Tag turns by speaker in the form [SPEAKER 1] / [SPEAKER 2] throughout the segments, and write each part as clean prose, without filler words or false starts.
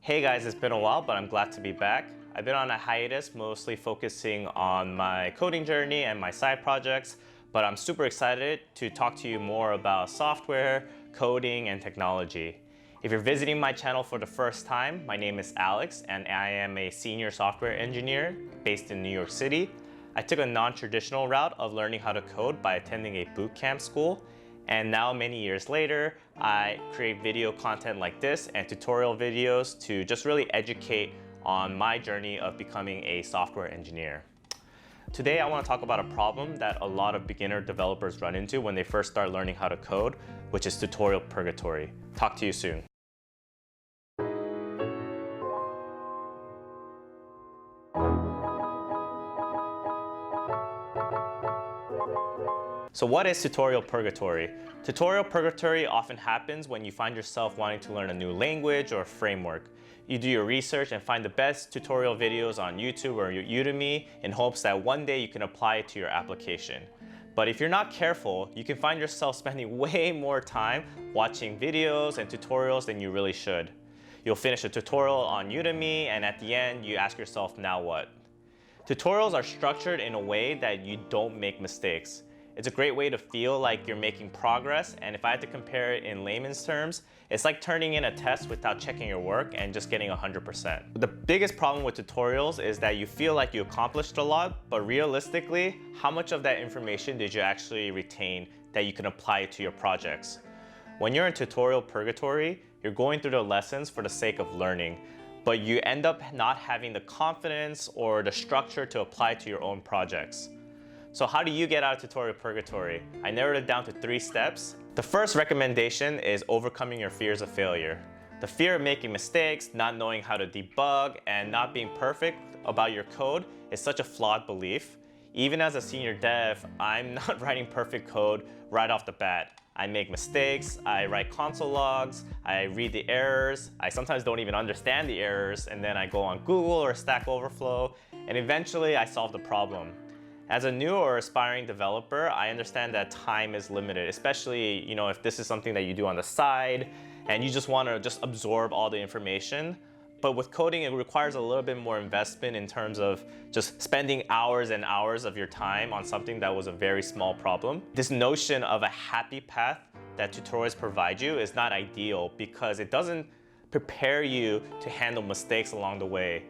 [SPEAKER 1] Hey guys, it's been a while, but I'm glad to be back. I've been on a hiatus, mostly focusing on my coding journey and my side projects, but I'm super excited to talk to you more about software, coding, and technology. If you're visiting my channel for the first time, my name is Alex, and I am a senior software engineer based in New York City. I took a non-traditional route of learning how to code by attending a boot camp school. And now, many years later, I create video content like this and tutorial videos to just really educate on my journey of becoming a software engineer. Today, I want to talk about a problem that a lot of beginner developers run into when they first start learning how to code, which is tutorial purgatory. Talk to you soon. So what is tutorial purgatory? Tutorial purgatory often happens when you find yourself wanting to learn a new language or framework. You do your research and find the best tutorial videos on YouTube or Udemy in hopes that one day you can apply it to your application. But if you're not careful, you can find yourself spending way more time watching videos and tutorials than you really should. You'll finish a tutorial on Udemy, and at the end, you ask yourself, now what? Tutorials are structured in a way that you don't make mistakes. It's a great way to feel like you're making progress, and if I had to compare it in layman's terms, it's like turning in a test without checking your work and just getting 100%. The biggest problem with tutorials is that you feel like you accomplished a lot, but realistically, how much of that information did you actually retain that you can apply to your projects? When you're in tutorial purgatory, you're going through the lessons for the sake of learning, but you end up not having the confidence or the structure to apply to your own projects. So how do you get out of tutorial purgatory? I narrowed it down to 3 steps. The first recommendation is overcoming your fears of failure. The fear of making mistakes, not knowing how to debug, and not being perfect about your code is such a flawed belief. Even as a senior dev, I'm not writing perfect code right off the bat. I make mistakes, I write console logs, I read the errors, I sometimes don't even understand the errors, and then I go on Google or Stack Overflow, and eventually I solve the problem. As a new or aspiring developer, I understand that time is limited, especially if this is something that you do on the side and you just want to absorb all the information. But with coding, it requires a little bit more investment in terms of just spending hours and hours of your time on something that was a very small problem. This notion of a happy path that tutorials provide you is not ideal because it doesn't prepare you to handle mistakes along the way.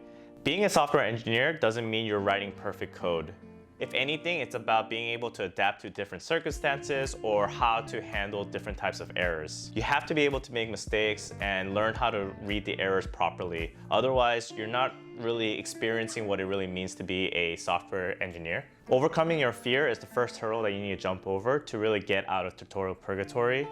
[SPEAKER 1] Being a software engineer doesn't mean you're writing perfect code. If anything, it's about being able to adapt to different circumstances or how to handle different types of errors. You have to be able to make mistakes and learn how to read the errors properly. Otherwise, you're not really experiencing what it really means to be a software engineer. Overcoming your fear is the first hurdle that you need to jump over to really get out of tutorial purgatory.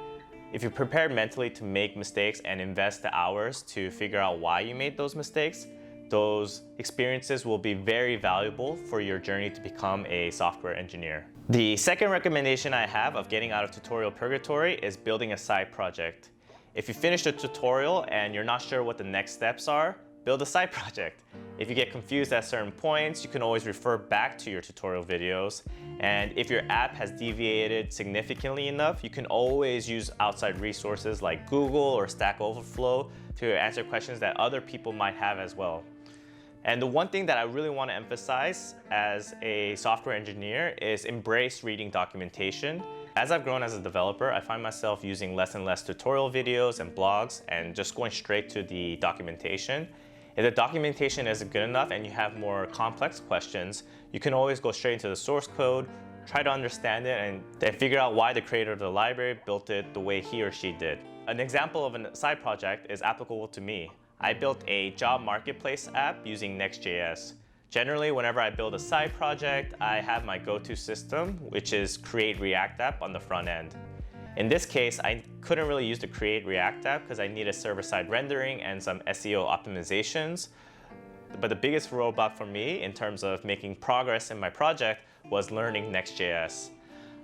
[SPEAKER 1] If you're prepared mentally to make mistakes and invest the hours to figure out why you made those mistakes, those experiences will be very valuable for your journey to become a software engineer. The second recommendation I have of getting out of tutorial purgatory is building a side project. If you finish a tutorial and you're not sure what the next steps are, build a side project. If you get confused at certain points, you can always refer back to your tutorial videos. And if your app has deviated significantly enough, you can always use outside resources like Google or Stack Overflow to answer questions that other people might have as well. And the one thing that I really want to emphasize as a software engineer is embrace reading documentation. As I've grown as a developer, I find myself using less and less tutorial videos and blogs and just going straight to the documentation. If the documentation isn't good enough and you have more complex questions, you can always go straight into the source code, try to understand it, and then figure out why the creator of the library built it the way he or she did. An example of a side project is applicable to me. I built a job marketplace app using Next.js. Generally, whenever I build a side project, I have my go-to system, which is Create React App on the front end. In this case, I couldn't really use the Create React App because I needed server-side rendering and some SEO optimizations. But the biggest roadblock for me in terms of making progress in my project was learning Next.js.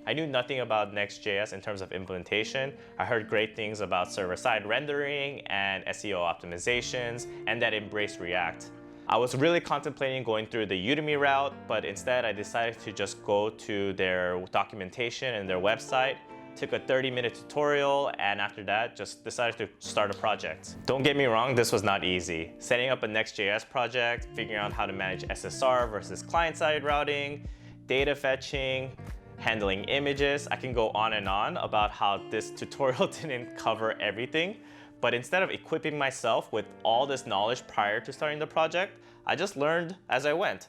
[SPEAKER 1] I knew nothing about Next.js in terms of implementation. I heard great things about server-side rendering and SEO optimizations, and that embraced React. I was really contemplating going through the Udemy route, but instead I decided to just go to their documentation and their website, took a 30-minute tutorial, and after that, just decided to start a project. Don't get me wrong, this was not easy. Setting up a Next.js project, figuring out how to manage SSR versus client-side routing, data fetching, handling images. I can go on and on about how this tutorial didn't cover everything, but instead of equipping myself with all this knowledge prior to starting the project, I just learned as I went.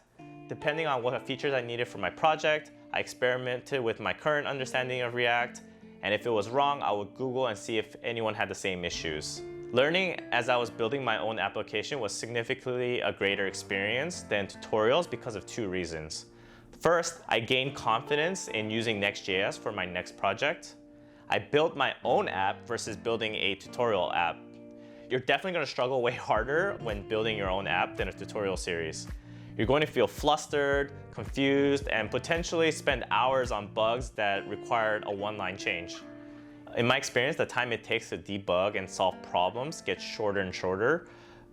[SPEAKER 1] Depending on what features I needed for my project, I experimented with my current understanding of React, and if it was wrong, I would Google and see if anyone had the same issues. Learning as I was building my own application was significantly a greater experience than tutorials because of two reasons. First, I gained confidence in using Next.js for my next project. I built my own app versus building a tutorial app. You're definitely going to struggle way harder when building your own app than a tutorial series. You're going to feel flustered, confused, and potentially spend hours on bugs that required a one-line change. In my experience, the time it takes to debug and solve problems gets shorter and shorter,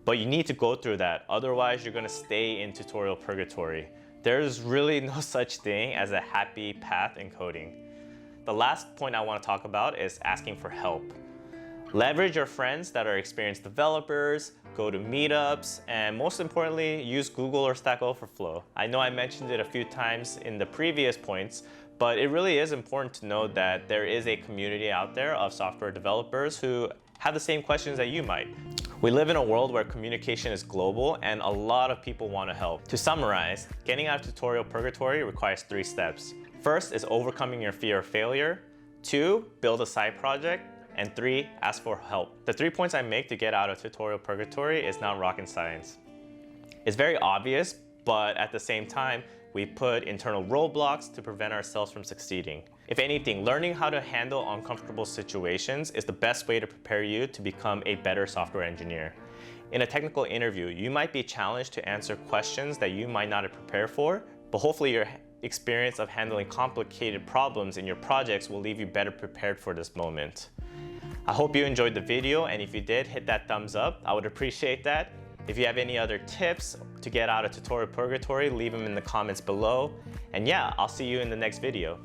[SPEAKER 1] but you need to go through that. Otherwise, you're going to stay in tutorial purgatory. There's really no such thing as a happy path in coding. The last point I want to talk about is asking for help. Leverage your friends that are experienced developers, go to meetups, and most importantly, use Google or Stack Overflow. I know I mentioned it a few times in the previous points, but it really is important to know that there is a community out there of software developers who have the same questions that you might. We live in a world where communication is global and a lot of people want to help. To summarize, getting out of tutorial purgatory requires 3 steps. First is overcoming your fear of failure. 2, build a side project. And 3, ask for help. The 3 points I make to get out of tutorial purgatory is not rocket science. It's very obvious, but at the same time, we put internal roadblocks to prevent ourselves from succeeding. If anything, learning how to handle uncomfortable situations is the best way to prepare you to become a better software engineer. In a technical interview, you might be challenged to answer questions that you might not have prepared for, but hopefully your experience of handling complicated problems in your projects will leave you better prepared for this moment. I hope you enjoyed the video, and if you did, hit that thumbs up. I would appreciate that. If you have any other tips to get out of tutorial purgatory, leave them in the comments below. And yeah, I'll see you in the next video.